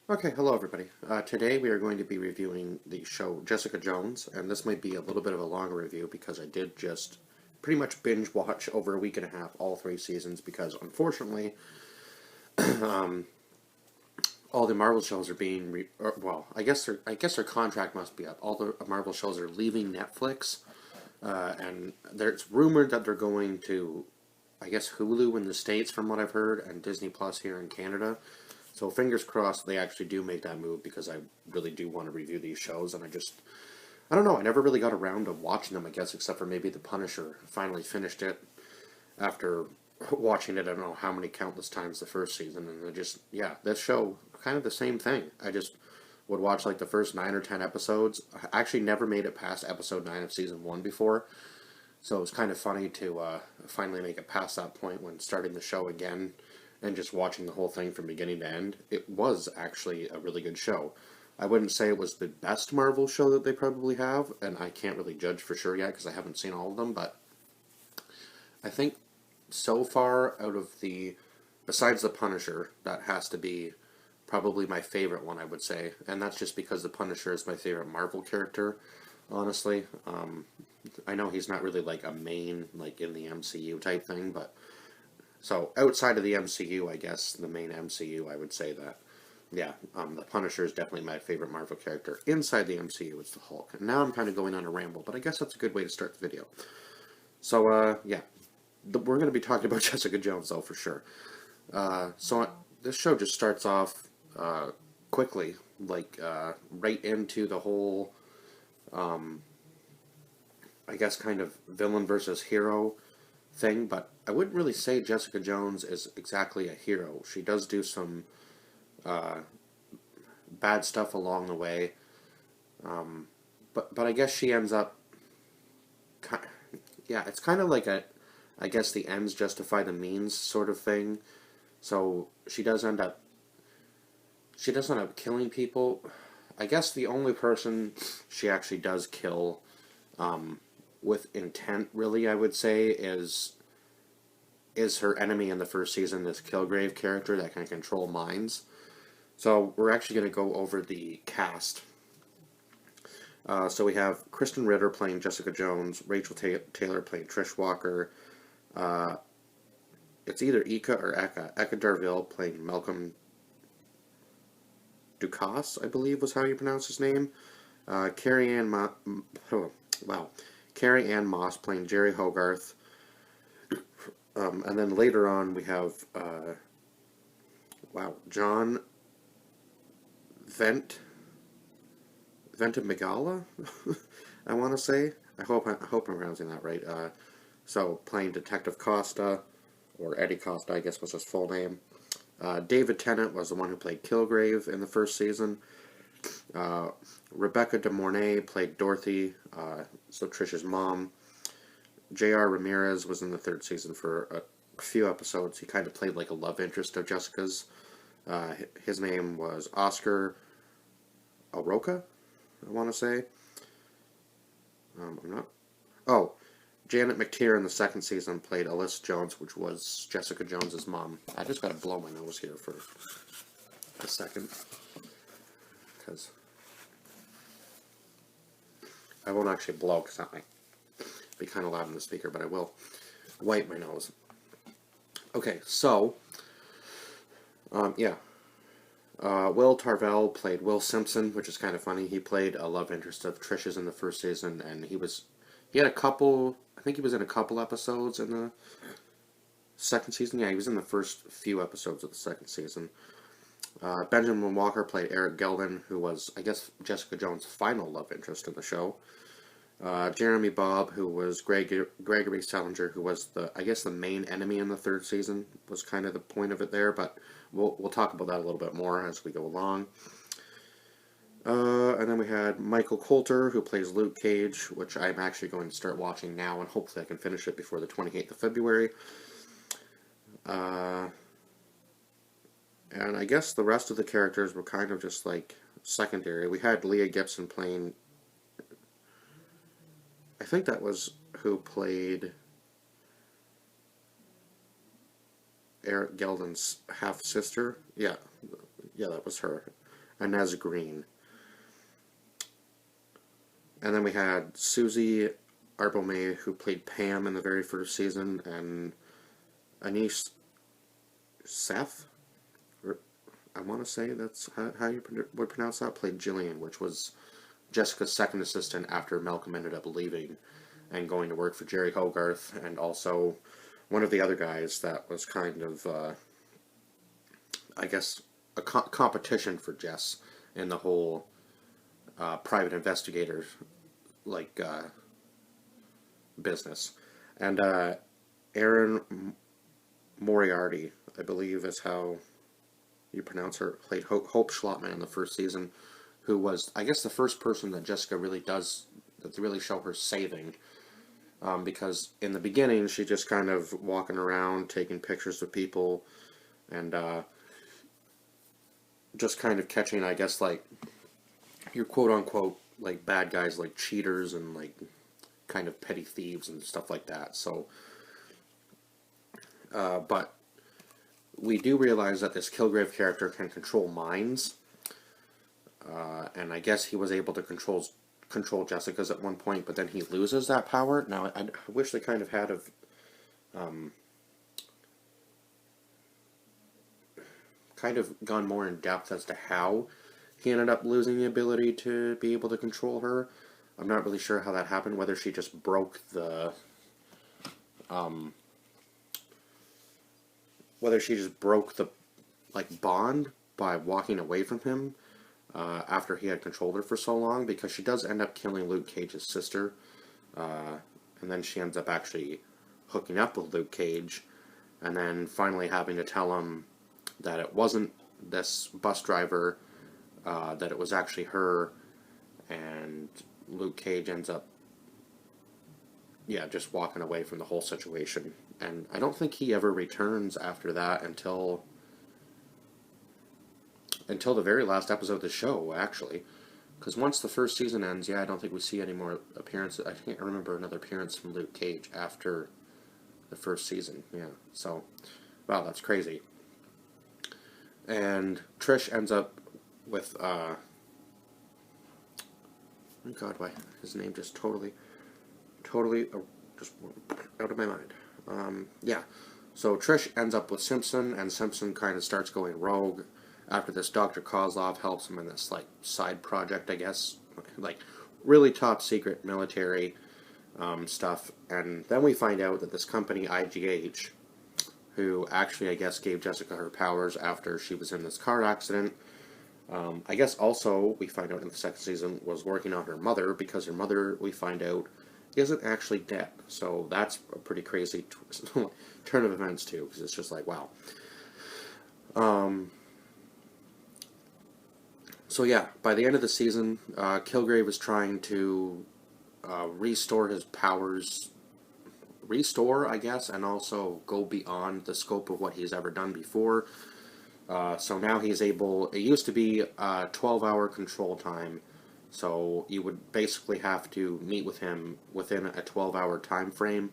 Okay, hello everybody. Today we are going to be reviewing the show Jessica Jones, and this might be a little bit of a long review because I did just pretty much binge watch over a week and a half all three seasons because unfortunately all the Marvel shows are being well, I guess their contract must be up. All the Marvel shows are leaving Netflix, and there's rumored that they're going to, I guess, Hulu in the States from what I've heard, and Disney Plus here in Canada. So fingers crossed they actually do make that move because I really do want to review these shows, and I don't know, I never really got around to watching them, I guess, except for maybe The Punisher. Finally finished it after watching it, I don't know how many countless times the first season, and yeah, this show, kind of the same thing. I just would watch like the first 9 or 10 episodes. I actually never made it past episode 9 of season 1 before, so it was kind of funny to finally make it past that point when starting the show again and just watching the whole thing from beginning to end. It was actually a really good show. I wouldn't say it was the best Marvel show that they probably have, and I can't really judge for sure yet because I haven't seen all of them, but I think so far out of besides The Punisher, that has to be probably my favorite one, I would say. And that's just because The Punisher is my favorite Marvel character, honestly. I know he's not really like a main, like in the MCU type thing, but so outside of the MCU, I guess the main MCU, I would say that yeah, the Punisher is definitely my favorite Marvel character. Inside the MCU, it's the Hulk. And now I'm kind of going on a ramble, but I guess that's a good way to start the video. So yeah, we're going to be talking about Jessica Jones though for sure. This show just starts off quickly, like right into the whole, I guess, kind of villain versus hero thing. But I wouldn't really say Jessica Jones is exactly a hero. She does do some bad stuff along the way. But I guess she ends up, yeah, it's kind of like I guess the ends justify the means sort of thing. So she does end up killing people. I guess the only person she actually does kill with intent, really, I would say, is her enemy in the first season, this Kilgrave character that can control minds. So we're actually going to go over the cast. So we have Kristen Ritter playing Jessica Jones, Rachel Taylor playing Trish Walker. Uh, it's either Ika or Eka. Eka Darville playing Malcolm Ducasse, I believe was how you pronounce his name. Carrie Ann oh, wow. Carrie Ann Moss playing Jerry Hogarth. And then later on we have John Ventimiglia, I want to say. I hope I'm pronouncing that right. So playing Detective Costa, or Eddie Costa, I guess was his full name. David Tennant was the one who played Kilgrave in the first season. Rebecca De Mornay played Dorothy, so Trish's mom. J.R. Ramirez was in the third season for a few episodes. He kind of played like a love interest of Jessica's. His name was Oscar Aroka, I want to say. I'm not. Oh, Janet McTeer in the second season played Alyssa Jones, which was Jessica Jones's mom. I just got to blow my nose here for a second, because I won't actually blow because that might be kind of loud in the speaker, but I will wipe my nose. Okay, so yeah, Will Tarvell played Will Simpson, which is kind of funny. He played a love interest of Trish's in the first season, and he had a couple. I think he was in a couple episodes in the second season. Yeah, he was in the first few episodes of the second season. Benjamin Walker played Eric Gelden, who was, I guess, Jessica Jones' final love interest in the show. Jeremy Bobb, who was Gregory Salinger, who was the main enemy in the third season, was kind of the point of it there, but we'll talk about that a little bit more as we go along. And then we had Michael Coulter, who plays Luke Cage, which I'm actually going to start watching now, and hopefully I can finish it before the 28th of February. And I guess the rest of the characters were kind of just like secondary. We had Leah Gibson playing, I think that was who played Eric Gelden's half sister. Yeah, that was her. Inez Green. And then we had Susie Arbomay, who played Pam in the very first season, and Anise Seth, I want to say that's how you would pronounce that, played Jillian, which was Jessica's second assistant after Malcolm ended up leaving and going to work for Jerry Hogarth, and also one of the other guys that was kind of, I guess, a competition for Jess in the whole private investigator like business. And Erin Moriarty, I believe is how you pronounce her, played Hope Schlottman in the first season, who was, I guess, the first person that Jessica really does, that they really show her saving. Because in the beginning, she just kind of walking around, taking pictures of people, and just kind of catching, I guess, like, your quote-unquote, like, bad guys, like cheaters and, like, kind of petty thieves and stuff like that. So, but we do realize that this Kilgrave character can control minds, and I guess he was able to control Jessica's at one point, but then he loses that power. Now, I wish they kind of had kind of gone more in depth as to how he ended up losing the ability to be able to control her. I'm not really sure how that happened, whether she just broke the like bond by walking away from him after he had controlled her for so long, because she does end up killing Luke Cage's sister, and then she ends up actually hooking up with Luke Cage, and then finally having to tell him that it wasn't this bus driver, that it was actually her, and Luke Cage ends up, yeah, just walking away from the whole situation. And I don't think he ever returns after that until the very last episode of the show, actually. Because once the first season ends, yeah, I don't think we see any more appearances. I can't remember another appearance from Luke Cage after the first season, yeah. So, wow, that's crazy. And Trish ends up with, oh God, why? His name just totally, just out of my mind. Yeah. So Trish ends up with Simpson, and Simpson kind of starts going rogue after this Dr. Kozlov helps him in this, like, side project, I guess. Like, really top secret military stuff. And then we find out that this company, IGH, who actually, I guess, gave Jessica her powers after she was in this car accident, I guess also, we find out in the second season, was working on her mother, because her mother, we find out, isn't actually dead. So that's a pretty crazy turn of events, too, because it's just like, wow. So yeah, by the end of the season, Kilgrave is trying to restore his powers, I guess, and also go beyond the scope of what he's ever done before. So now he's able, it used to be a 12-hour control time, so you would basically have to meet with him within a 12-hour time frame,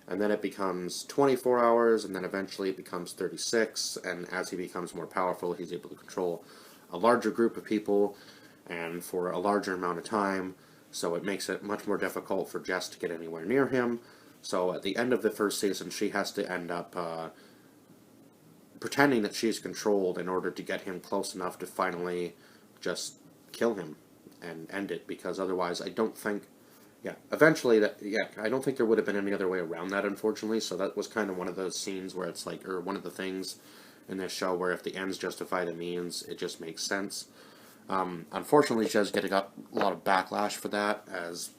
and then it becomes 24 hours, and then eventually it becomes 36, and as he becomes more powerful, he's able to control a larger group of people, and for a larger amount of time, so it makes it much more difficult for Jess to get anywhere near him. So at the end of the first season, she has to end up pretending that she's controlled in order to get him close enough to finally just kill him and end it, because otherwise I don't think, eventually I don't think there would have been any other way around that, unfortunately. So that was kind of one of those scenes where it's like, or one of the things in this show where if the ends justify the means, it just makes sense. Unfortunately, she does get a lot of backlash for that, as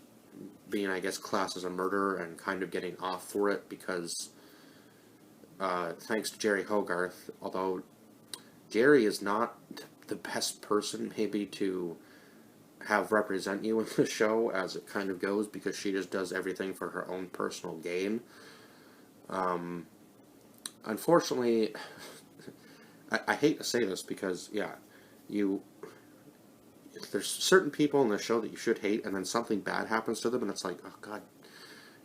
being, I guess, classed as a murder, and kind of getting off for it, because thanks to Jerry Hogarth, although Jerry is not the best person maybe to have represent you in the show as it kind of goes, because she just does everything for her own personal gain. Unfortunately, I hate to say this, because there's certain people in the show that you should hate, and then something bad happens to them, and it's like, oh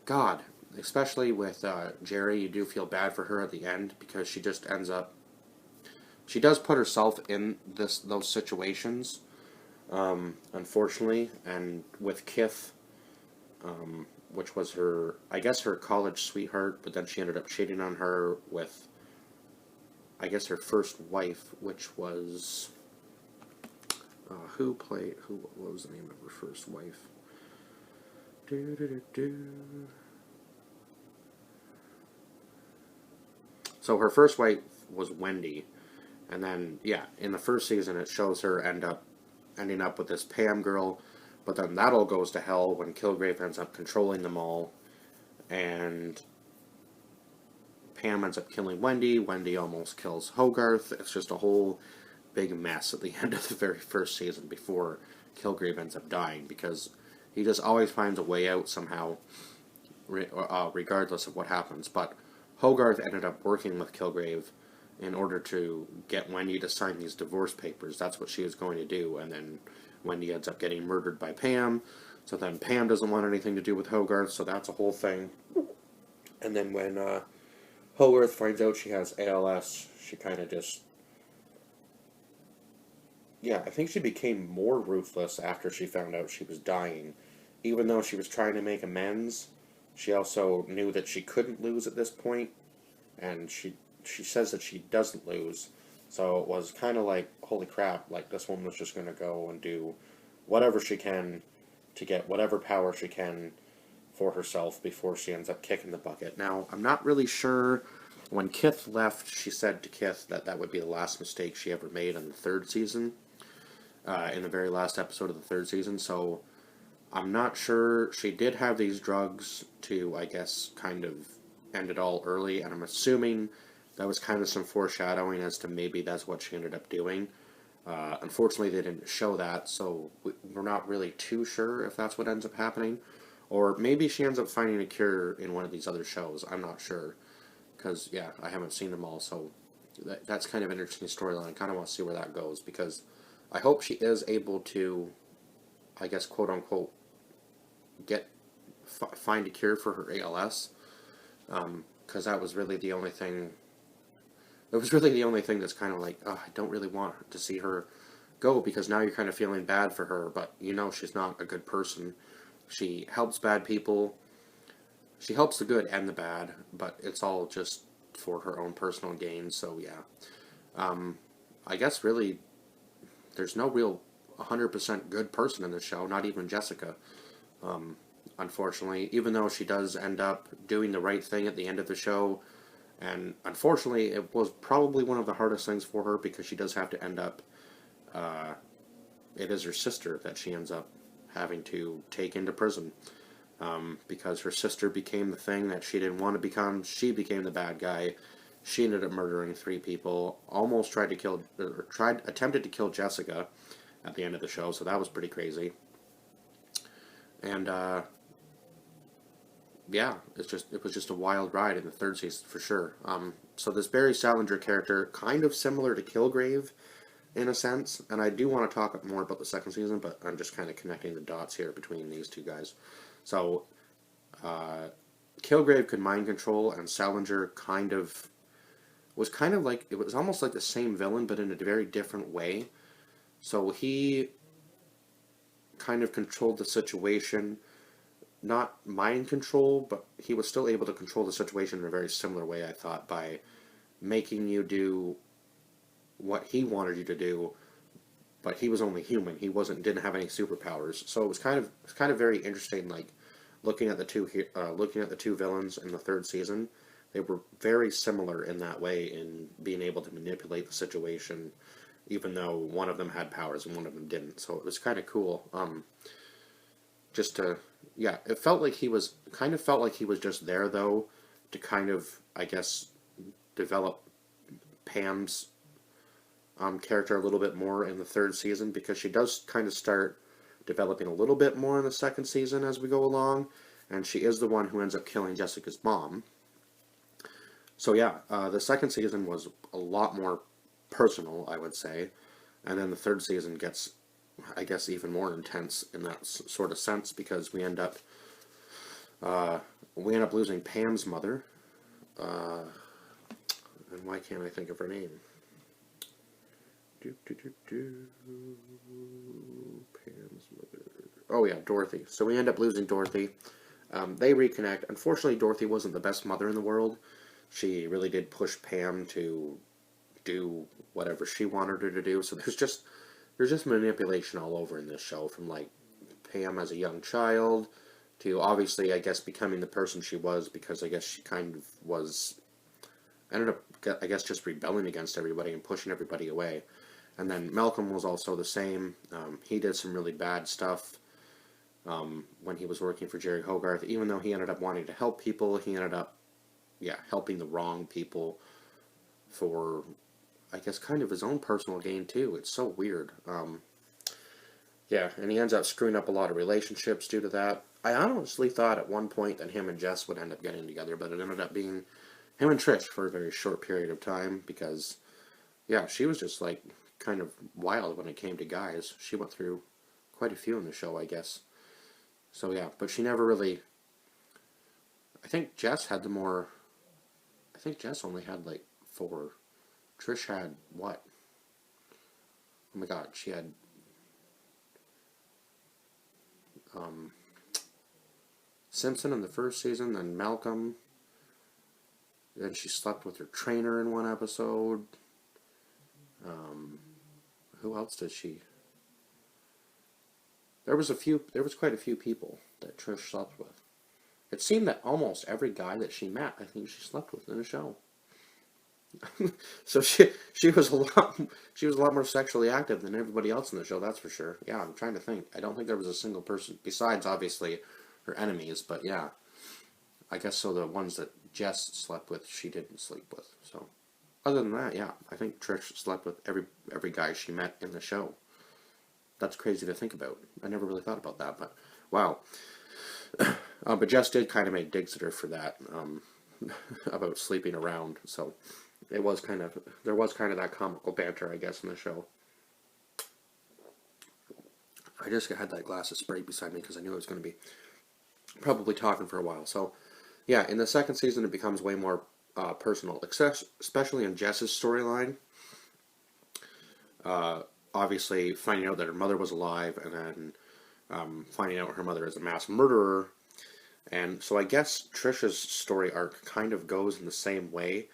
God, especially with Jerry, you do feel bad for her at the end, because she just ends up she does put herself in those situations, unfortunately, and with Kith, which was her, I guess, her college sweetheart, but then she ended up cheating on her with, I guess, her first wife, which was, what was the name of her first wife? So her first wife was Wendy, and then, yeah, in the first season it shows her ending up with this Pam girl, but then that all goes to hell when Kilgrave ends up controlling them all, and Pam ends up killing Wendy. Wendy almost kills Hogarth. It's just a whole big mess at the end of the very first season before Kilgrave ends up dying, because he just always finds a way out somehow, regardless of what happens. But Hogarth ended up working with Kilgrave in order to get Wendy to sign these divorce papers. That's what she was going to do, and then Wendy ends up getting murdered by Pam. So then Pam doesn't want anything to do with Hogarth, so that's a whole thing. And then when Hogarth finds out she has ALS, she kind of just... Yeah, I think she became more ruthless after she found out she was dying. Even though she was trying to make amends, she also knew that she couldn't lose at this point, and she says that she doesn't lose. So it was kind of like, holy crap, like this woman was just going to go and do whatever she can to get whatever power she can for herself before she ends up kicking the bucket. Now, I'm not really sure. When Kith left, she said to Kith that that would be the last mistake she ever made in the third season, in the very last episode of the third season, so I'm not sure. She did have these drugs to, I guess, kind of end it all early, and I'm assuming that was kind of some foreshadowing as to maybe that's what she ended up doing. Unfortunately, they didn't show that, so we're not really too sure if that's what ends up happening. Or maybe she ends up finding a cure in one of these other shows. I'm not sure. Because, yeah, I haven't seen them all, so that's kind of an interesting storyline. I kind of want to see where that goes, because I hope she is able to, I guess, quote-unquote, find a cure for her ALS, because that was really the only thing... It was really the only thing that's kind of like, oh, I don't really want to see her go, because now you're kind of feeling bad for her, but you know she's not a good person. She helps bad people. She helps the good and the bad, but it's all just for her own personal gain, so yeah. I guess really, there's no real 100% good person in the show, not even Jessica. Unfortunately, even though she does end up doing the right thing at the end of the show, and unfortunately, it was probably one of the hardest things for her, because she does have to end up, it is her sister that she ends up having to take into prison, because her sister became the thing that she didn't want to become. She became the bad guy. She ended up murdering 3 people, almost attempted to kill Jessica at the end of the show, so that was pretty crazy. And, yeah, it was just a wild ride in the third season for sure. So this Barry Salinger character, kind of similar to Kilgrave in a sense, and I do want to talk more about the second season, but I'm just kind of connecting the dots here between these two guys. So, Kilgrave could mind control, and Salinger was kind of like, it was almost like the same villain, but in a very different way. So he kind of controlled the situation, not mind control, but he was still able to control the situation in a very similar way, I thought, by making you do what he wanted you to do, but he was only human. He didn't have any superpowers. So it was kind of very interesting, like looking at the two villains in the third season. They were very similar in that way, in being able to manipulate the situation, even though one of them had powers and one of them didn't. So it was kind of cool. It felt like he was just there, though, to kind of, I guess, develop Pam's character a little bit more in the third season, because she does kind of start developing a little bit more in the second season as we go along, and she is the one who ends up killing Jessica's mom. So yeah, the second season was a lot more personal, I would say, and then the third season gets, I guess, even more intense in that sort of sense, because we end up losing Pam's mother, and why can't I think of her name? Do, do, do, do. Pam's mother. Oh yeah, Dorothy. So we end up losing Dorothy. They reconnect. Unfortunately, Dorothy wasn't the best mother in the world. She really did push Pam to do whatever she wanted her to do. So there's just manipulation all over in this show, from like Pam as a young child to obviously, I guess, becoming the person she was, because I guess she kind of was ended up, I guess, just rebelling against everybody and pushing everybody away. And then Malcolm was also the same. He did some really bad stuff when he was working for Jerry Hogarth. Even though he ended up wanting to help people, he ended up, yeah, helping the wrong people for, I guess, kind of his own personal gain too. It's so weird. Yeah, and he ends up screwing up a lot of relationships due to that. I honestly thought at one point that him and Jess would end up getting together, but it ended up being him and Trish for a very short period of time, because, yeah, she was just like kind of wild when it came to guys. She went through quite a few in the show, I guess. So yeah, but she never really. I think Jess had the more. I think Jess only had like 4. Trish had what? Oh my God, she had Simpson in the first season, then Malcolm. Then she slept with her trainer in one episode. Who else did she? There was quite a few people that Trish slept with. It seemed that almost every guy that she met, I think she slept with in the show. So she was a lot more sexually active than everybody else in the show. That's for sure. Yeah, I'm trying to think. I don't think there was a single person besides obviously her enemies, but yeah, I guess so. The ones that Jess slept with, she didn't sleep with. So other than that, yeah, I think Trish slept with every guy she met in the show. That's crazy to think about. I never really thought about that, but wow. But Jess did kind of make digs at her for that, about sleeping around. So there was kind of that comical banter, I guess, in the show. I just had that glass of Sprite beside me because I knew I was going to be probably talking for a while. So yeah, in the second season, it becomes way more personal, especially in Jess's storyline. Obviously, finding out that her mother was alive, and then finding out her mother is a mass murderer. And so I guess Trisha's story arc kind of goes in the same way.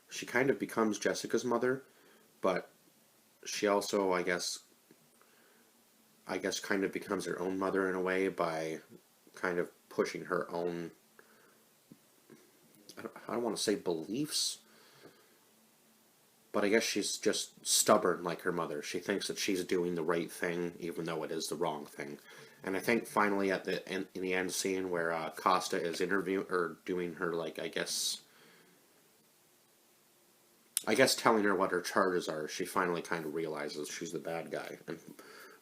She kind of becomes Jessica's mother, but she also, I guess kind of becomes her own mother in a way by kind of pushing her own, I don't want to say beliefs, but I guess she's just stubborn like her mother. She thinks that she's doing the right thing, even though it is the wrong thing. And I think finally at the in the end scene where Costa is interviewing or doing her, like, I guess telling her what her charges are, she finally kind of realizes she's the bad guy. And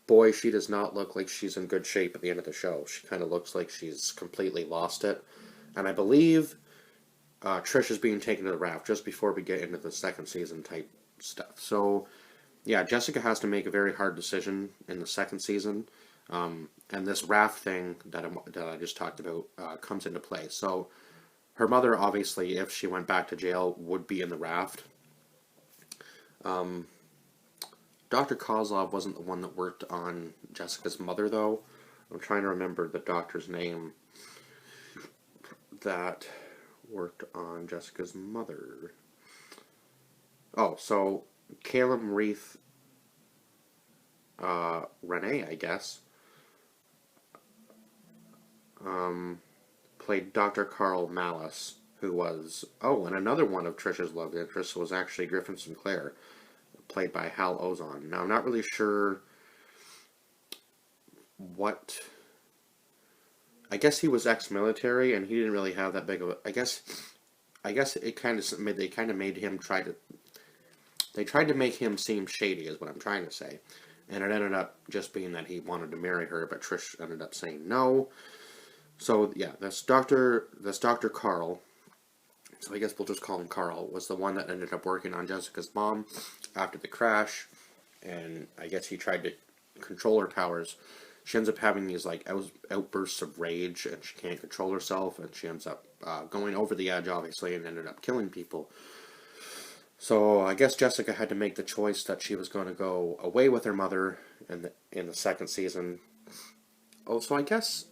boy, she does not look like she's in good shape at the end of the show. She kind of looks like she's completely lost it. And I believe Trish is being taken to the raft just before we get into the second season type stuff. So, yeah, Jessica has to make a very hard decision in the second season. And this raft thing that I just talked about comes into play. So, her mother, obviously, if she went back to jail, would be in the raft. Dr. Kozlov wasn't the one that worked on Jessica's mother, though. I'm trying to remember the doctor's name that worked on Jessica's mother. Oh, so Caleb Reith Renee, I guess, played Dr. Carl Malice, who was, and another one of Trisha's love interests was actually Griffin Sinclair, played by Hal Ozon. Now, I'm not really sure what... I guess he was ex-military, and he didn't really have that big of a... I guess it kind of made... They kind of made him try to... They tried to make him seem shady, is what I'm trying to say. And it ended up just being that he wanted to marry her, but Trish ended up saying no. So, yeah, that's Dr. Carl. So I guess we'll just call him Carl, was the one that ended up working on Jessica's mom after the crash. And I guess he tried to control her powers. She ends up having these like outbursts of rage, and she can't control herself, and she ends up going over the edge, obviously, and ended up killing people. So I guess Jessica had to make the choice that she was going to go away with her mother in the second season. Oh, so I guess,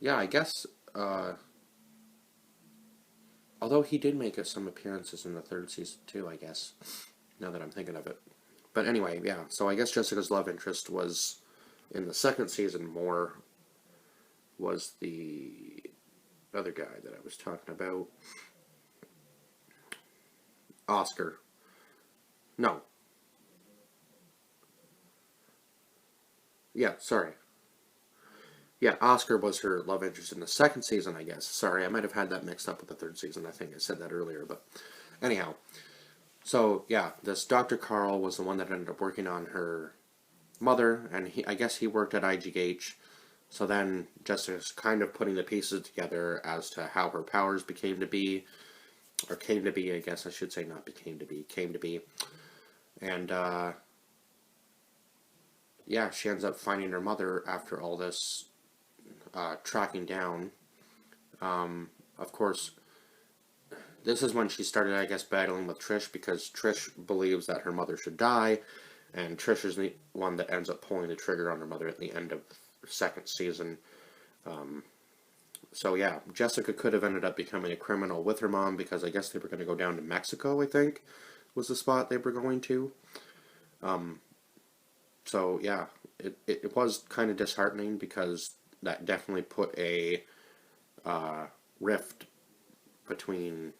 yeah, I guess, although he did make some appearances in the third season too, I guess, now that I'm thinking of it. But anyway, yeah, so I guess Jessica's love interest was, in the second season more, was the other guy that I was talking about. Oscar. No. Yeah, sorry. Yeah, Oscar was her love interest in the second season, I guess. Sorry, I might have had that mixed up with the third season. I think I said that earlier, but anyhow. So, yeah, this Dr. Carl was the one that ended up working on her mother, and I guess he worked at IGH. So then Jessica's kind of putting the pieces together as to how her powers became to be, or came to be, I guess I should say, not became to be, came to be. And, yeah, she ends up finding her mother after all this tracking down. Of course, this is when she started, I guess, battling with Trish, because Trish believes that her mother should die, and Trish is the one that ends up pulling the trigger on her mother at the end of the second season. So yeah, Jessica could have ended up becoming a criminal with her mom, because I guess they were going to go down to Mexico, I think, was the spot they were going to. So yeah, it was kind of disheartening, because that definitely put a rift between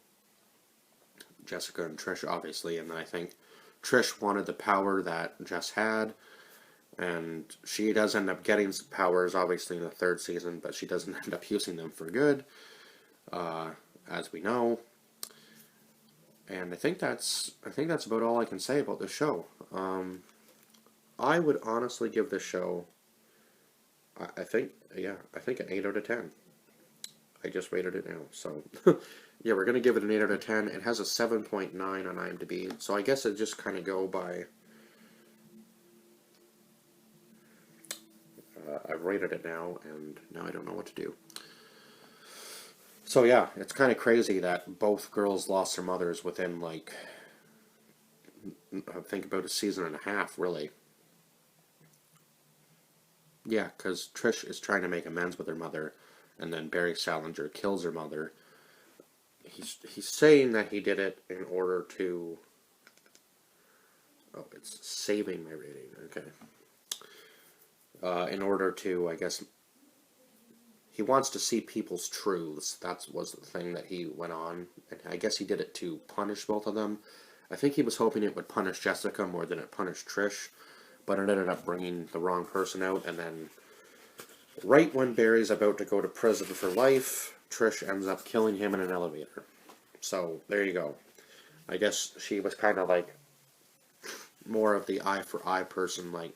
Jessica and Trish, obviously, and I think Trish wanted the power that Jess had, and she does end up getting some powers, obviously, in the third season, but she doesn't end up using them for good, as we know. And I think that's about all I can say about this show. I would honestly give this show, I think an 8 out of 10. I just rated it now, so yeah, we're gonna give it an 8 out of 10. It has a 7.9 on IMDb, so I guess it just kind of go by. I've rated it now, and now I don't know what to do. So yeah, it's kind of crazy that both girls lost their mothers within, like, I think about a season and a half, really. Yeah, because Trish is trying to make amends with her mother, and then Barry Salinger kills her mother. He's saying that he did it in order to. Oh, it's saving my rating. Okay. In order to, I guess, he wants to see people's truths. That was the thing that he went on, and I guess he did it to punish both of them. I think he was hoping it would punish Jessica more than it punished Trish, but it ended up bringing the wrong person out, and then right when Barry's about to go to prison for life, Trish ends up killing him in an elevator. So, there you go. I guess she was kind of like more of the eye for eye person, like,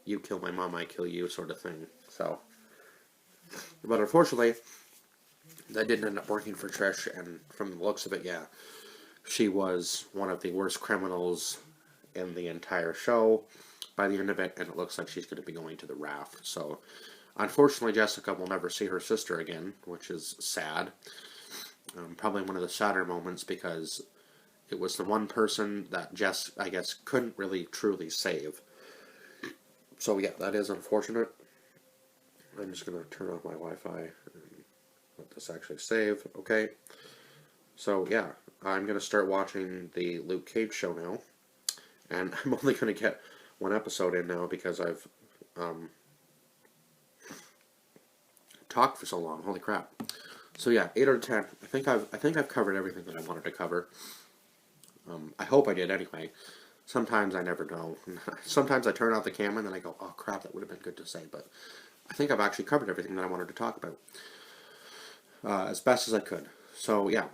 you kill my mom, I kill you sort of thing. So, but unfortunately, that didn't end up working for Trish, and from the looks of it, yeah, she was one of the worst criminals in the entire show by the end of it, and it looks like she's going to be going to the raft. So, unfortunately, Jessica will never see her sister again, which is sad. Probably one of the sadder moments, because it was the one person that Jess, I guess, couldn't really truly save. So yeah, that is unfortunate. I'm just going to turn off my Wi-Fi and let this actually save. Okay. So yeah, I'm going to start watching the Luke Cage show now. And I'm only going to get one episode in now, because I've talked for so long. Holy crap. So yeah, 8 out of 10. I think I've covered everything that I wanted to cover. I hope I did anyway. Sometimes I never know. Sometimes I turn off the camera and then I go, oh crap, that would have been good to say. But I think I've actually covered everything that I wanted to talk about, as best as I could. So yeah,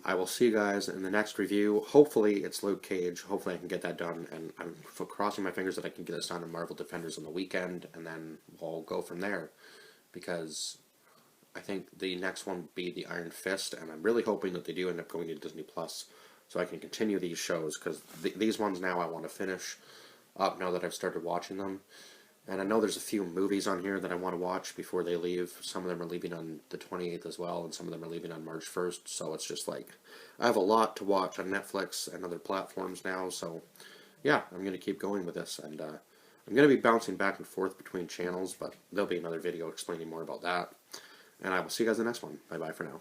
I will see you guys in the next review. Hopefully it's Luke Cage. Hopefully I can get that done, and I'm crossing my fingers that I can get this done in Marvel Defenders on the weekend, and then we'll go from there, because I think the next one will be the Iron Fist, and I'm really hoping that they do end up going to Disney Plus, so I can continue these shows, because these ones now I want to finish up now that I've started watching them, And I know there's a few movies on here that I want to watch before they leave. Some of them are leaving on the 28th as well, and some of them are leaving on March 1st. So it's just like, I have a lot to watch on Netflix and other platforms now. So yeah, I'm going to keep going with this. And I'm going to be bouncing back and forth between channels, but there'll be another video explaining more about that. And I will see you guys in the next one. Bye bye for now.